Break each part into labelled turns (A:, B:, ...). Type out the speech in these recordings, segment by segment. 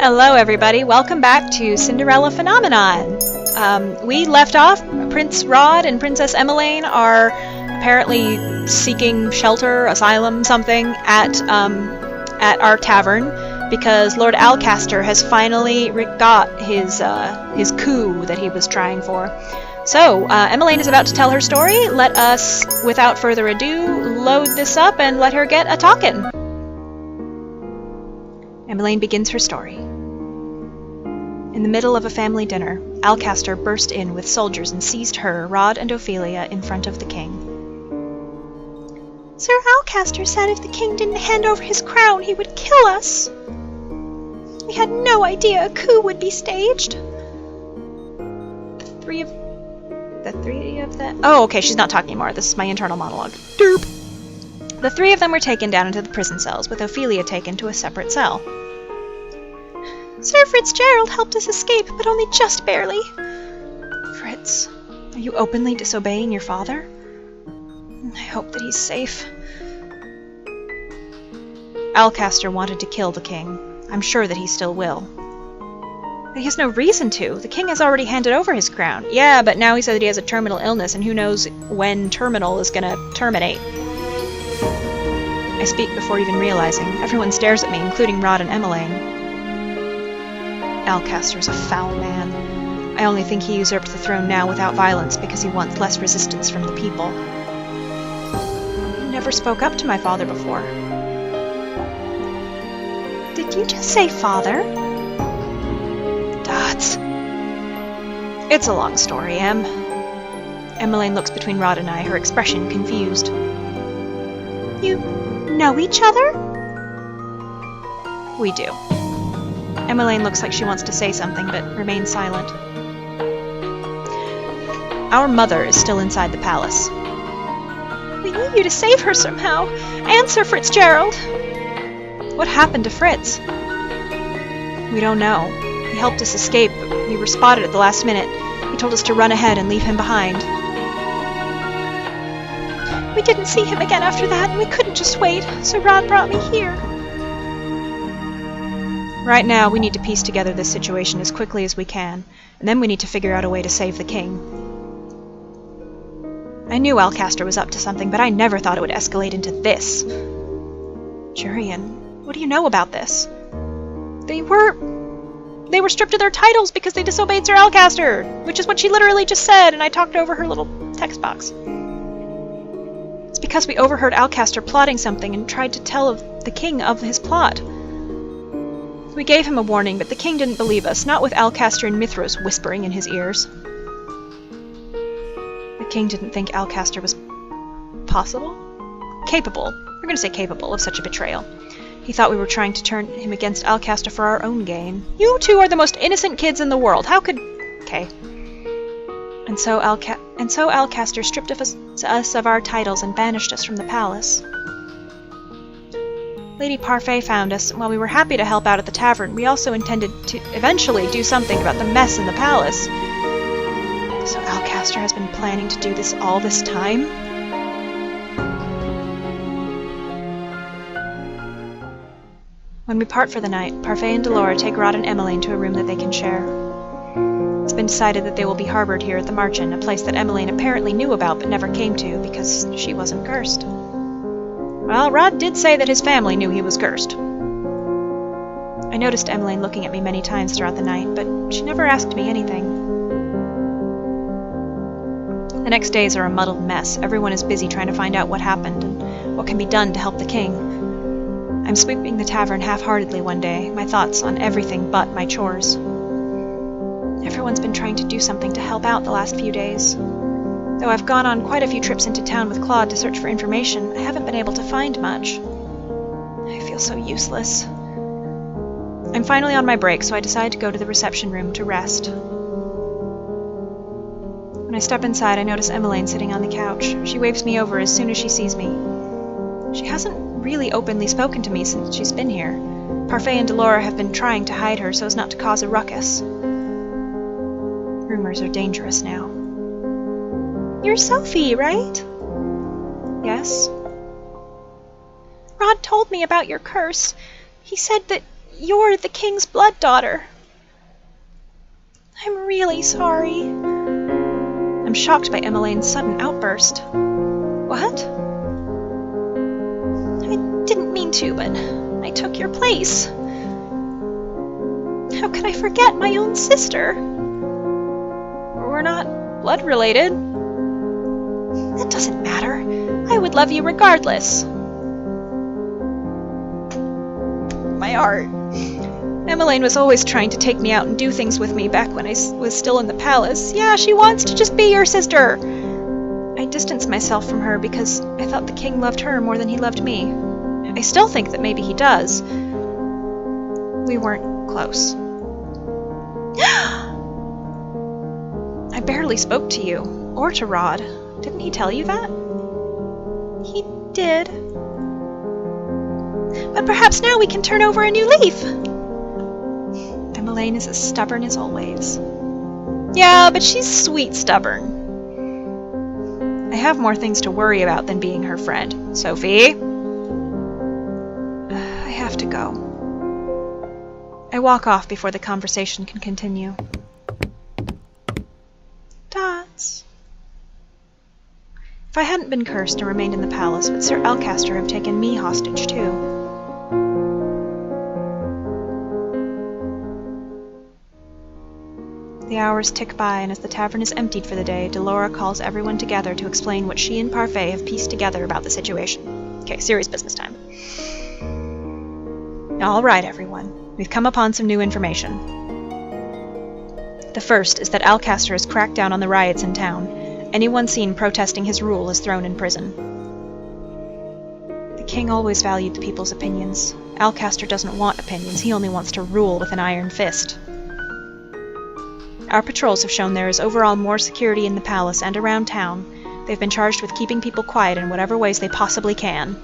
A: Hello everybody, welcome back to Cinderella Phenomenon. We left off, Prince Rod and Princess Emmeline are apparently seeking shelter, asylum, something at our tavern because Lord Alcaster has finally got his coup that he was trying for. So, Emmeline is about to tell her story. Let us, without further ado, load this up and let her get a talkin'. Emmeline begins her story. In the middle of a family dinner, Alcaster burst in with soldiers and seized her, Rod, and Ophelia in front of the king. Sir Alcaster said if the king didn't hand over his crown, he would kill us. We had no idea a coup would be staged. The three of them... Oh, okay, she's not talking anymore. This is my internal monologue. Derp! The three of them were taken down into the prison cells, with Ophelia taken to a separate cell. Sir Fitzgerald helped us escape, but only just barely. Fritz, are you openly disobeying your father? I hope that he's safe. Alcaster wanted to kill the king. I'm sure that he still will. But he has no reason to. The king has already handed over his crown. Yeah, but now he said that he has a terminal illness, and who knows when terminal is gonna terminate. I speak before even realizing. Everyone stares at me, including Rod and Emmeline. Alcaster's a foul man. I only think he usurped the throne now without violence because he wants less resistance from the people. He never spoke up to my father before. Did you just say father? Dots. It's a long story, Em. Emmeline looks between Rod and I, her expression confused. You know each other? We do. Emmeline looks like she wants to say something, but remains silent. Our mother is still inside the palace. We need you to save her somehow. And Sir Fitzgerald. What happened to Fritz? We don't know. He helped us escape, but we were spotted at the last minute. He told us to run ahead and leave him behind. We didn't see him again after that, and we couldn't just wait, so Rod brought me here. Right now, we need to piece together this situation as quickly as we can, and then we need to figure out a way to save the king. I knew Alcaster was up to something, but I never thought it would escalate into this. Jurian, what do you know about this? They were stripped of their titles because they disobeyed Sir Alcaster, which is what she literally just said, and I talked over her little text box. It's because we overheard Alcaster plotting something and tried to tell the king of his plot. We gave him a warning, but the king didn't believe us, not with Alcaster and Mithros whispering in his ears. The king didn't think Alcaster was capable. We're going to say capable of such a betrayal. He thought we were trying to turn him against Alcaster for our own gain. You two are the most innocent kids in the world. How could... Okay. And so Alcaster stripped us of our titles and banished us from the palace. Lady Parfait found us, and while we were happy to help out at the tavern, we also intended to eventually do something about the mess in the palace. So Alcaster has been planning to do this all this time? When we part for the night, Parfait and Delora take Rod and Emmeline to a room that they can share. It's been decided that they will be harbored here at the Marchen, a place that Emmeline apparently knew about but never came to because she wasn't cursed. Well, Rod did say that his family knew he was cursed. I noticed Emmeline looking at me many times throughout the night, but she never asked me anything. The next days are a muddled mess. Everyone is busy trying to find out what happened and what can be done to help the king. I'm sweeping the tavern half-heartedly one day, my thoughts on everything but my chores. Everyone's been trying to do something to help out the last few days. Though I've gone on quite a few trips into town with Claude to search for information, I haven't been able to find much. I feel so useless. I'm finally on my break, so I decide to go to the reception room to rest. When I step inside, I notice Emmeline sitting on the couch. She waves me over as soon as she sees me. She hasn't really openly spoken to me since she's been here. Parfait and Delora have been trying to hide her so as not to cause a ruckus. Rumors are dangerous now. You're Sophie, right? Yes. Rod told me about your curse. He said that you're the king's blood daughter. I'm really sorry. I'm shocked by Emmeline's sudden outburst. What? I didn't mean to, but I took your place. How could I forget my own sister? We're not blood related. That doesn't matter. I would love you regardless. My art. Emmeline was always trying to take me out and do things with me back when I was still in the palace. Yeah, she wants to just be your sister. I distanced myself from her because I thought the king loved her more than he loved me. I still think that maybe he does. We weren't close. I barely spoke to you, or to Rod. Didn't he tell you that? He did. But perhaps now we can turn over a new leaf. Emmeline is as stubborn as always. Yeah, but she's sweet stubborn. I have more things to worry about than being her friend. Sophie? I have to go. I walk off before the conversation can continue. Dots. If I hadn't been cursed and remained in the palace, would Sir Alcaster have taken me hostage too? The hours tick by, and as the tavern is emptied for the day, Delora calls everyone together to explain what she and Parfait have pieced together about the situation. Okay, serious business time. All right, everyone. We've come upon some new information. The first is that Alcaster has cracked down on the riots in town. Anyone seen protesting his rule is thrown in prison. The king always valued the people's opinions. Alcaster doesn't want opinions, he only wants to rule with an iron fist. Our patrols have shown there is overall more security in the palace and around town. They've been charged with keeping people quiet in whatever ways they possibly can.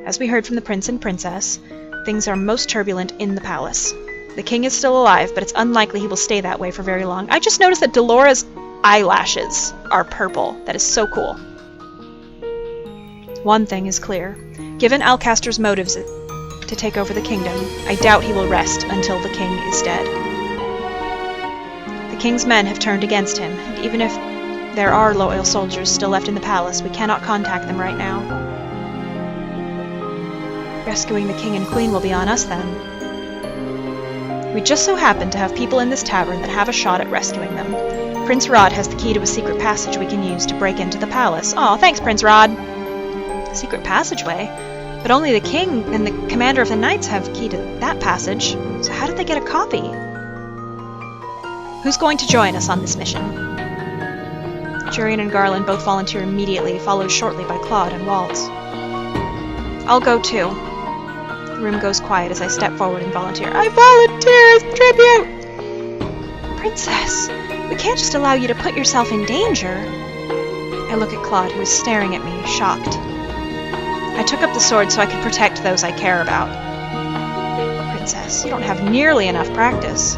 A: As we heard from the prince and princess, things are most turbulent in the palace. The king is still alive, but it's unlikely he will stay that way for very long. I just noticed that Delora's eyelashes are purple. That is so cool. One thing is clear. Given Alcaster's motives to take over the kingdom, I doubt he will rest until the king is dead. The king's men have turned against him, and even if there are loyal soldiers still left in the palace, we cannot contact them right now. Rescuing the king and queen will be on us then. We just so happen to have people in this tavern that have a shot at rescuing them. Prince Rod has the key to a secret passage we can use to break into the palace. Aw, thanks, Prince Rod! Secret passageway? But only the king and the commander of the knights have the key to that passage. So how did they get a copy? Who's going to join us on this mission? Jurian and Garland both volunteer immediately, followed shortly by Claude and Waltz. I'll go too. The room goes quiet as I step forward and volunteer. I volunteer as tribute! Princess, we can't just allow you to put yourself in danger. I look at Claude, who is staring at me, shocked. I took up the sword so I could protect those I care about. Princess, you don't have nearly enough practice.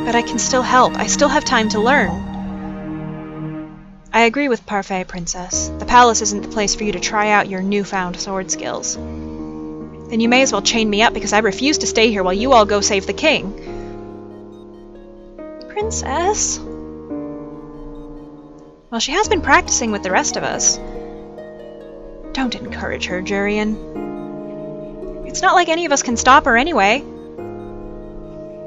A: But I can still help. I still have time to learn. I agree with Parfait, Princess. The palace isn't the place for you to try out your newfound sword skills. Then you may as well chain me up because I refuse to stay here while you all go save the king. Princess? Well, she has been practicing with the rest of us. Don't encourage her, Jurian. It's not like any of us can stop her anyway.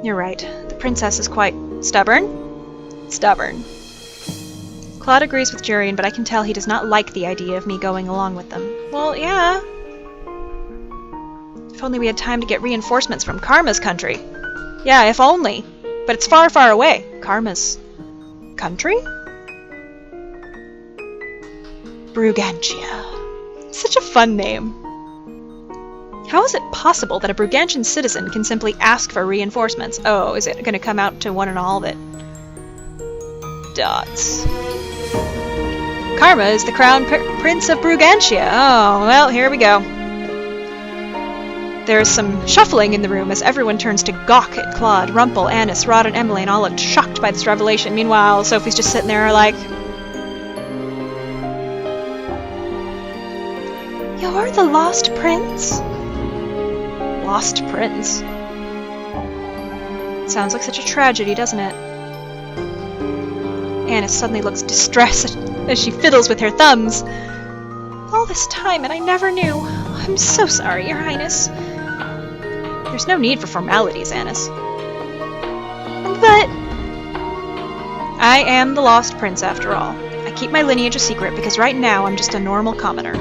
A: You're right. The princess is quite stubborn. Stubborn. Claude agrees with Jurian, but I can tell he does not like the idea of me going along with them. Well, yeah. If only we had time to get reinforcements from Karma's country. Yeah, if only. But it's far, far away. Karma's country? Brugantia. Such a fun name. How is it possible that a Brugantian citizen can simply ask for reinforcements? Oh, is it going to come out to one and all that... Dots. Karma is the crown prince of Brugantia. Oh, well, here we go. There is some shuffling in the room as everyone turns to gawk at Claude, Rumpel, Annis, Rod, and Emmeline, all look shocked by this revelation. Meanwhile, Sophie's just sitting there like... You're the lost prince? lost prince. Sounds like such a tragedy, doesn't it? Annis suddenly looks distressed as she fiddles with her thumbs. All this time and I never knew. I'm so sorry, Your Highness. There's no need for formalities, Annis. But I am the lost prince after all. I keep my lineage a secret because right now I'm just a normal commoner.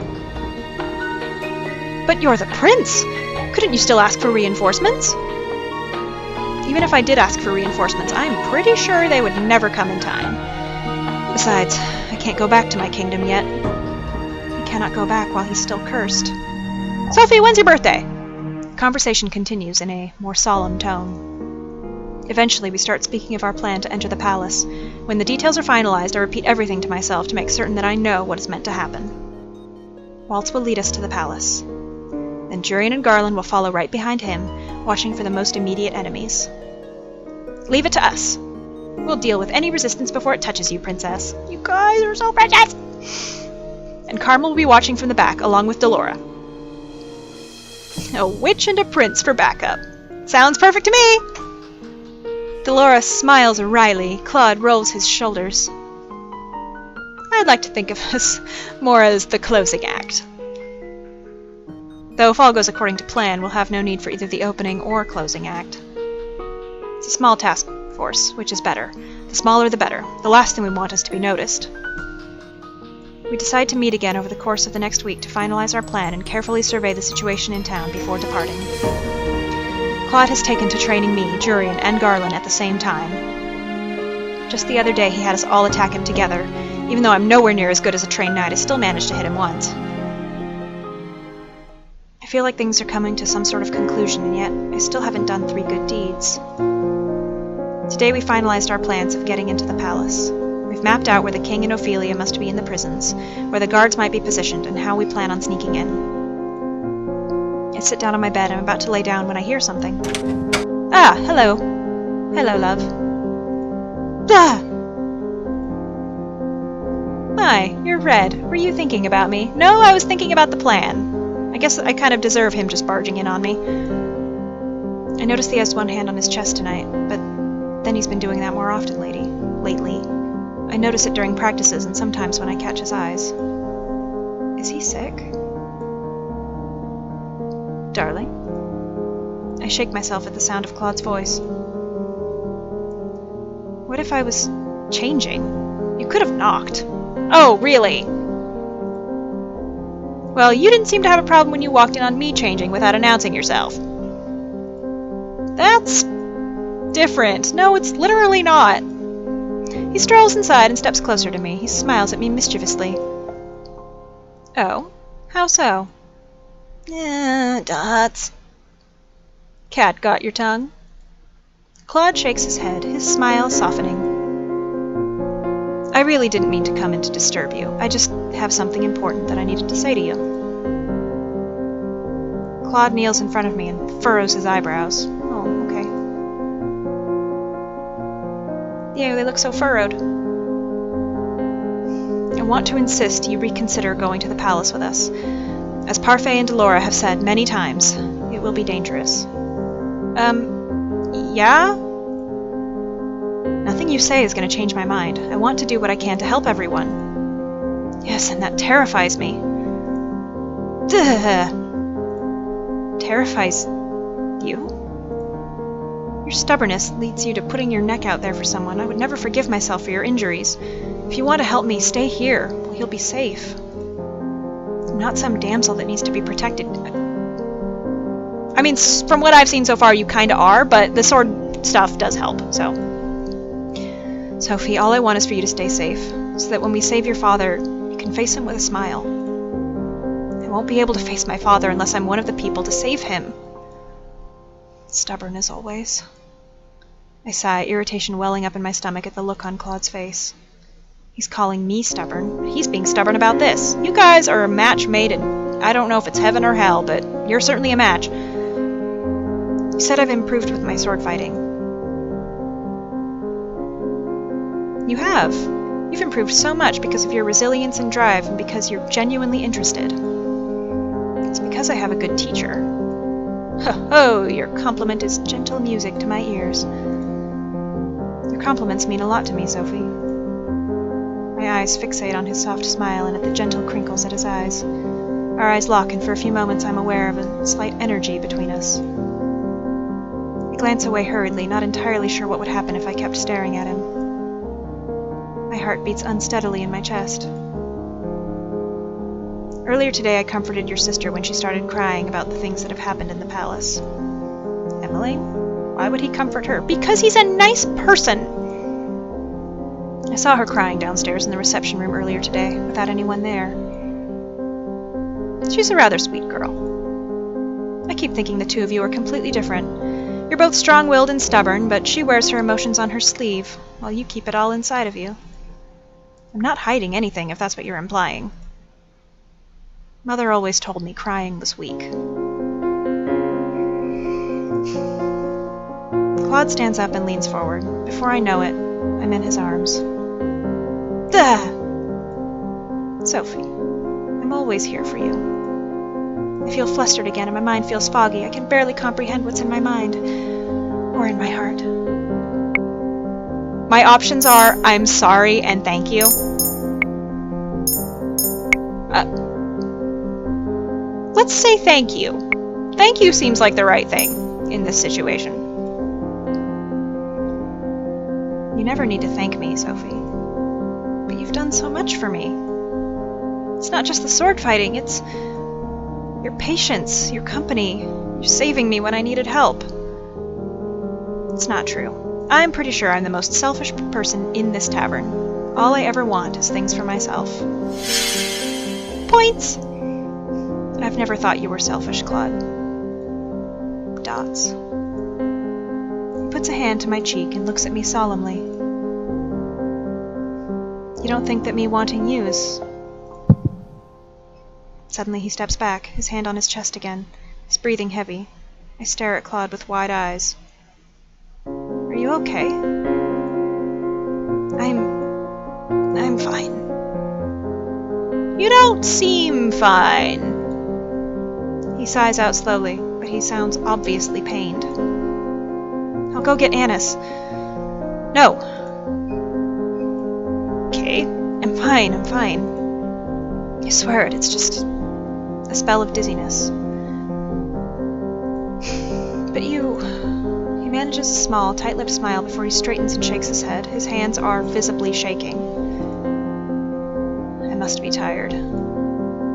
A: But you're the prince! Couldn't you still ask for reinforcements? Even if I did ask for reinforcements, I'm pretty sure they would never come in time. Besides, I can't go back to my kingdom yet. He cannot go back while he's still cursed. Sophie, when's your birthday? The conversation continues in a more solemn tone. Eventually, we start speaking of our plan to enter the palace. When the details are finalized, I repeat everything to myself to make certain that I know what is meant to happen. Waltz will lead us to the palace. Then Jurian and Garland will follow right behind him, watching for the most immediate enemies. Leave it to us. We'll deal with any resistance before it touches you, Princess. You guys are so precious! And Carmel will be watching from the back, along with Delora. A witch and a prince for backup. Sounds perfect to me! Delora smiles wryly. Claude rolls his shoulders. I'd like to think of us more as the closing act. Though if all goes according to plan, we'll have no need for either the opening or closing act. It's a small task force, which is better. The smaller the better. The last thing we want is to be noticed. We decide to meet again over the course of the next week to finalize our plan and carefully survey the situation in town before departing. Claude has taken to training me, Jurian, and Garland at the same time. Just the other day he had us all attack him together. Even though I'm nowhere near as good as a trained knight, I still managed to hit him once. I feel like things are coming to some sort of conclusion, and yet I still haven't done 3 good deeds. Today we finalized our plans of getting into the palace. We've mapped out where the king and Ophelia must be in the prisons, where the guards might be positioned, and how we plan on sneaking in. I sit down on my bed. I'm about to lay down when I hear something. Ah, hello. Hello, love. Ah! My, you're red. Were you thinking about me? No, I was thinking about the plan. I guess I kind of deserve him just barging in on me. I noticed he has one hand on his chest tonight, but then he's been doing that more often lately. I notice it during practices and sometimes when I catch his eyes. Is he sick? Darling? I shake myself at the sound of Claude's voice. What if I was changing? You could have knocked. Oh, really? Well, you didn't seem to have a problem when you walked in on me changing without announcing yourself. That's different. No, it's literally not. He strolls inside and steps closer to me. He smiles at me mischievously. Oh? How so? Dots. Cat got your tongue? Claude shakes his head, his smile softening. I really didn't mean to come in to disturb you. I just have something important that I needed to say to you. Claude kneels in front of me and furrows his eyebrows. Oh, okay. Yeah, they look so furrowed. I want to insist you reconsider going to the palace with us. As Parfait and Delora have said many times, it will be dangerous. Yeah? Nothing you say is going to change my mind. I want to do what I can to help everyone. Yes, and that terrifies me. Duh. Terrifies you? Your stubbornness leads you to putting your neck out there for someone. I would never forgive myself for your injuries. If you want to help me, stay here. You'll be safe. I'm not some damsel that needs to be protected. I mean, from what I've seen so far, you kinda are, but the sword stuff does help, so. Sophie, all I want is for you to stay safe, so that when we save your father, you can face him with a smile. I won't be able to face my father unless I'm one of the people to save him. Stubborn as always. I sigh, irritation welling up in my stomach at the look on Claude's face. He's calling me stubborn. He's being stubborn about this. You guys are a match made in, I don't know if it's heaven or hell, but you're certainly a match. You said I've improved with my sword fighting. You have. You've improved so much because of your resilience and drive, and because you're genuinely interested. It's because I have a good teacher. Ho-ho! Your compliment is gentle music to my ears. Your compliments mean a lot to me, Sophie. My eyes fixate on his soft smile and at the gentle crinkles at his eyes. Our eyes lock, and for a few moments I'm aware of a slight energy between us. I glance away hurriedly, not entirely sure what would happen if I kept staring at him. My heart beats unsteadily in my chest. Earlier today I comforted your sister when she started crying about the things that have happened in the palace. Emmeline? Why would he comfort her? Because he's a nice person! I saw her crying downstairs in the reception room earlier today, without anyone there. She's a rather sweet girl. I keep thinking the two of you are completely different. You're both strong-willed and stubborn, but she wears her emotions on her sleeve, while you keep it all inside of you. I'm not hiding anything, if that's what you're implying. Mother always told me crying was weak. Claude stands up and leans forward. Before I know it, I'm in his arms. Duh! Sophie, I'm always here for you. I feel flustered again and my mind feels foggy. I can barely comprehend what's in my mind. Or in my heart. My options are, I'm sorry and thank you. Let's say thank you. Thank you seems like the right thing in this situation. You never need to thank me, Sophie. But you've done so much for me. It's not just the sword fighting, it's your patience, your company, your saving me when I needed help. It's not true. I'm pretty sure I'm the most selfish person in this tavern. All I ever want is things for myself. Points! I've never thought you were selfish, Claude. Dots. He puts a hand to my cheek and looks at me solemnly. You don't think that me wanting you is... Suddenly he steps back, his hand on his chest again, his breathing heavy. I stare at Claude with wide eyes. Are you okay? I'm fine. You don't seem fine. He sighs out slowly, but he sounds obviously pained. I'll go get Annis. No. Okay, I'm fine. I swear it, it's just a spell of dizziness. But you... He manages a small, tight-lipped smile before he straightens and shakes his head. His hands are visibly shaking. I must be tired.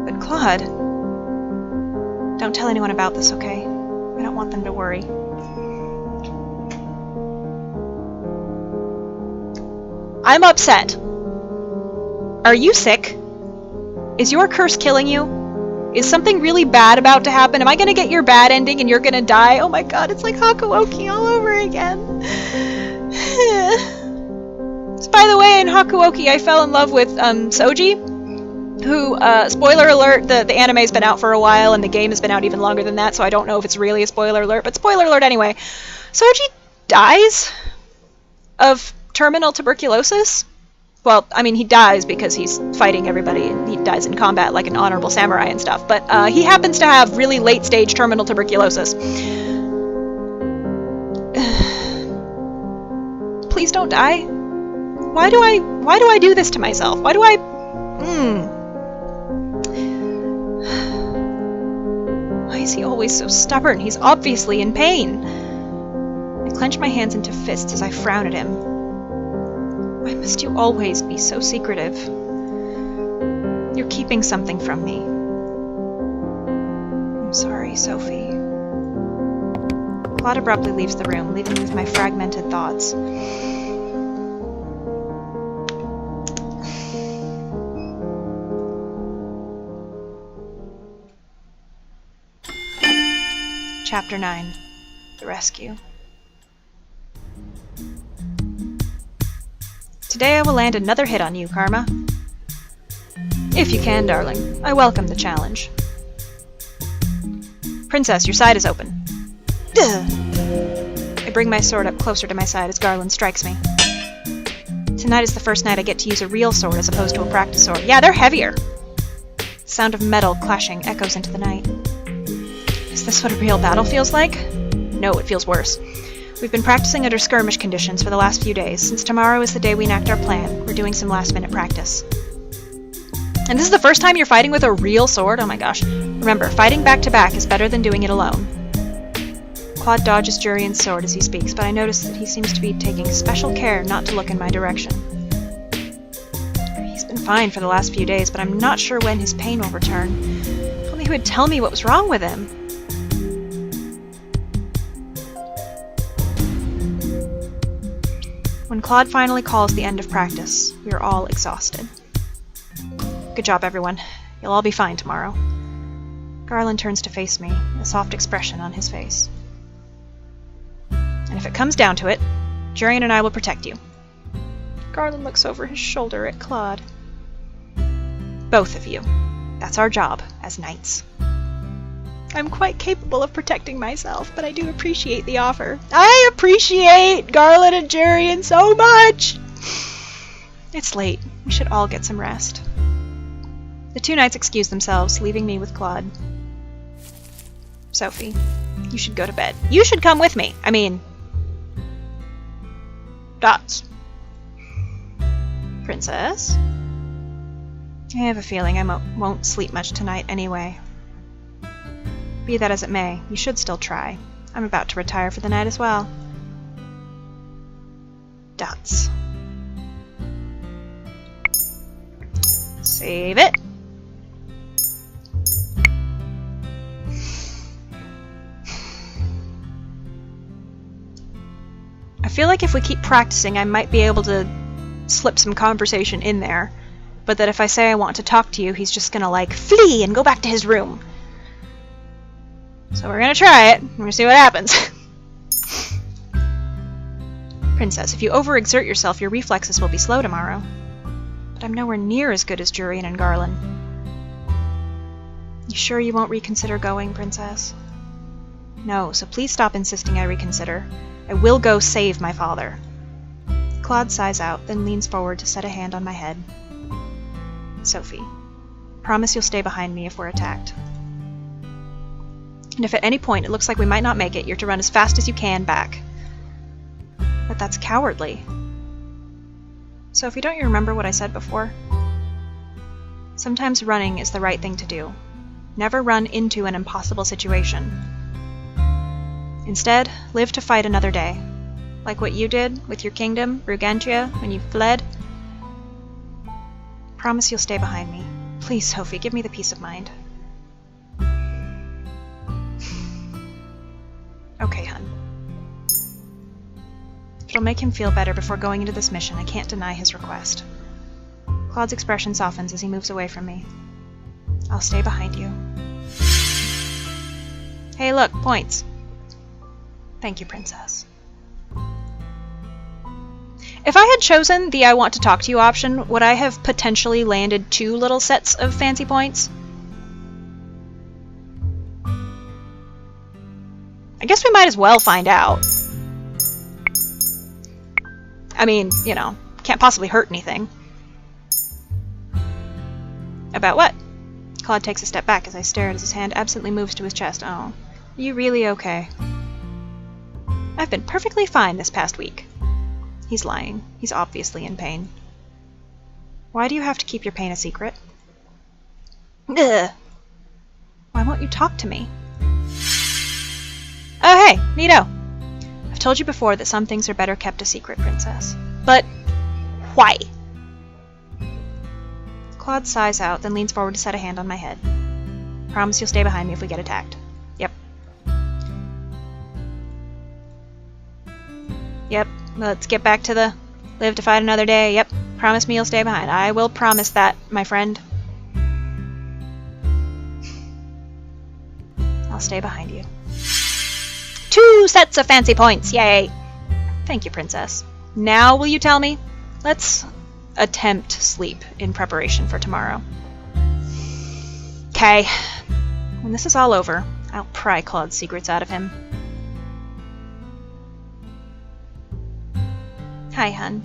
A: But Claude... Don't tell anyone about this, okay? I don't want them to worry. I'm upset. Are you sick? Is your curse killing you? Is something really bad about to happen? Am I gonna get your bad ending and you're gonna die? Oh my god, it's like Hakuouki all over again. So, by the way, in Hakuouki I fell in love with Soji, who, spoiler alert, the anime's been out for a while and the game has been out even longer than that, so I don't know if it's really a spoiler alert, but spoiler alert anyway. Soji dies of terminal tuberculosis. Well, I mean, he dies because he's fighting everybody, and he dies in combat like an honorable samurai and stuff, but he happens to have really late-stage terminal tuberculosis. Please don't die. Why do I do this to myself? Why do I... Why is he always so stubborn? He's obviously in pain. I clench my hands into fists as I frown at him. Why must you always be so secretive? You're keeping something from me. I'm sorry, Sophie. Claude abruptly leaves the room, leaving me with my fragmented thoughts. Chapter 9. The Rescue. Today I will land another hit on you, Karma. If you can, darling. I welcome the challenge. Princess, your side is open. Duh. I bring my sword up closer to my side as Garland strikes me. Tonight is the first night I get to use a real sword as opposed to a practice sword. Yeah, they're heavier. The sound of metal clashing echoes into the night. Is this what a real battle feels like? No, it feels worse. We've been practicing under skirmish conditions for the last few days. Since tomorrow is the day we enact our plan, we're doing some last-minute practice. And this is the first time you're fighting with a real sword? Oh my gosh. Remember, fighting back-to-back is better than doing it alone. Claude dodges Jurian's sword as he speaks, but I notice that he seems to be taking special care not to look in my direction. He's been fine for the last few days, but I'm not sure when his pain will return. If only he would tell me what was wrong with him. When Claude finally calls the end of practice, we are all exhausted. Good job, everyone. You'll all be fine tomorrow. Garland turns to face me, a soft expression on his face. And if it comes down to it, Jurian and I will protect you. Garland looks over his shoulder at Claude. Both of you. That's our job as knights. I'm quite capable of protecting myself, but I do appreciate the offer. I appreciate Garland and Jurian so much! It's late. We should all get some rest. The two knights excuse themselves, leaving me with Claude. Sophie, you should go to bed. You should come with me. I mean... Dots. Princess? I have a feeling I won't sleep much tonight anyway. Be that as it may, you should still try. I'm about to retire for the night as well. Dots. Save it. I feel like if we keep practicing, I might be able to slip some conversation in there, but that if I say I want to talk to you, he's just gonna, like, flee and go back to his room. So we're gonna try it. We're gonna see what happens. Princess, if you overexert yourself, your reflexes will be slow tomorrow. But I'm nowhere near as good as Jurian and Garland. You sure you won't reconsider going, Princess? No, so please stop insisting I reconsider. I will go save my father. Claude sighs out, then leans forward to set a hand on my head. Sophie, promise you'll stay behind me if we're attacked. And if at any point it looks like we might not make it, you're to run as fast as you can back. But that's cowardly. Sophie, don't you remember what I said before? Sometimes running is the right thing to do. Never run into an impossible situation. Instead, live to fight another day. Like what you did with your kingdom, Brugantia, when you fled. Promise you'll stay behind me. Please, Sophie, give me the peace of mind. Okay, hun. If it'll make him feel better before going into this mission, I can't deny his request. Claude's expression softens as he moves away from me. I'll stay behind you. Hey, look, points. Thank you, Princess. If I had chosen the I want to talk to you option, would I have potentially landed 2 little sets of fancy points? I guess we might as well find out. I mean, you know, can't possibly hurt anything. About what? Claude takes a step back as I stare as his hand absently moves to his chest. Oh, are you really okay? I've been perfectly fine this past week. He's lying. He's obviously in pain. Why do you have to keep your pain a secret? Ugh. Why won't you talk to me? Oh, hey, Nito. I've told you before that some things are better kept a secret, Princess. But why? Claude sighs out, then leans forward to set a hand on my head. Promise you'll stay behind me if we get attacked. Yep. Yep. Let's get back to the live to fight another day. Yep. Promise me you'll stay behind. I will promise that, my friend. I'll stay behind you. 2 sets of fancy points! Yay! Thank you, Princess. Now will you tell me? Let's attempt sleep in preparation for tomorrow. Okay. When this is all over, I'll pry Claude's secrets out of him. Hi, hun.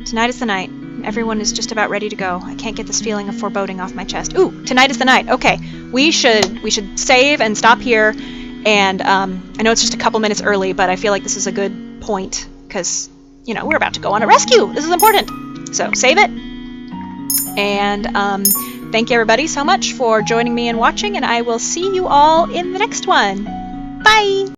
A: Tonight is the night. Everyone is just about ready to go. I can't get this feeling of foreboding off my chest. Ooh, tonight is the night. Okay, we should save and stop here. And I know it's just a couple minutes early, but I feel like this is a good point because, you know, we're about to go on a rescue. This is important. So save it. And thank you everybody so much for joining me and watching, and I will see you all in the next one. Bye!